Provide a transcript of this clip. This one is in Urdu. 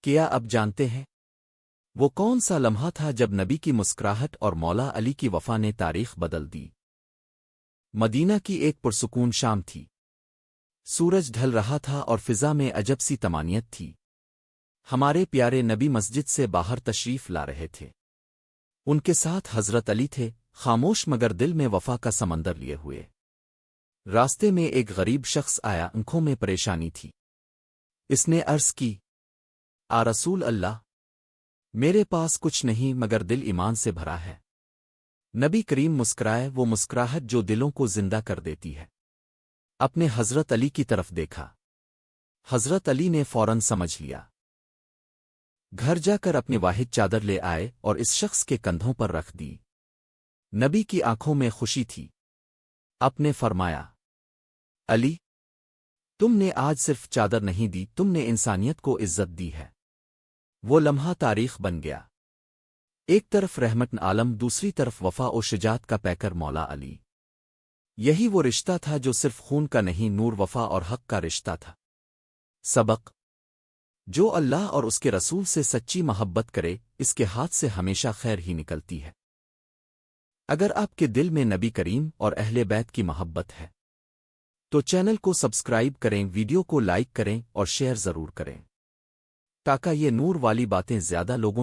کیا اب جانتے ہیں وہ کون سا لمحہ تھا جب نبی کی مسکراہٹ اور مولا علی کی وفا نے تاریخ بدل دی؟ مدینہ کی ایک پرسکون شام تھی۔ سورج ڈھل رہا تھا اور فضا میں عجب سی طمانینت تھی۔ ہمارے پیارے نبی مسجد سے باہر تشریف لا رہے تھے۔ ان کے ساتھ حضرت علی تھے، خاموش مگر دل میں وفا کا سمندر لیے ہوئے۔ راستے میں ایک غریب شخص آیا، آنکھوں میں پریشانی تھی۔ اس نے عرض کی، آ رسول اللہ، میرے پاس کچھ نہیں مگر دل ایمان سے بھرا ہے۔ نبی کریم مسکرائے، وہ مسکراہٹ جو دلوں کو زندہ کر دیتی ہے۔ اپنے حضرت علی کی طرف دیکھا۔ حضرت علی نے فوراً سمجھ لیا۔ گھر جا کر اپنی واحد چادر لے آئے اور اس شخص کے کندھوں پر رکھ دی۔ نبی کی آنکھوں میں خوشی تھی۔ آپ نے فرمایا، علی، تم نے آج صرف چادر نہیں دی، تم نے انسانیت کو عزت دی ہے۔ وہ لمحہ تاریخ بن گیا۔ ایک طرف رحمت عالم، دوسری طرف وفا و شجاعت کا پیکر مولا علی۔ یہی وہ رشتہ تھا جو صرف خون کا نہیں، نور، وفا اور حق کا رشتہ تھا۔ سبق: جو اللہ اور اس کے رسول سے سچی محبت کرے، اس کے ہاتھ سے ہمیشہ خیر ہی نکلتی ہے۔ اگر آپ کے دل میں نبی کریم اور اہل بیت کی محبت ہے تو چینل کو سبسکرائب کریں، ویڈیو کو لائک کریں اور شیئر ضرور کریں تاکہ یہ نور والی باتیں زیادہ لوگوں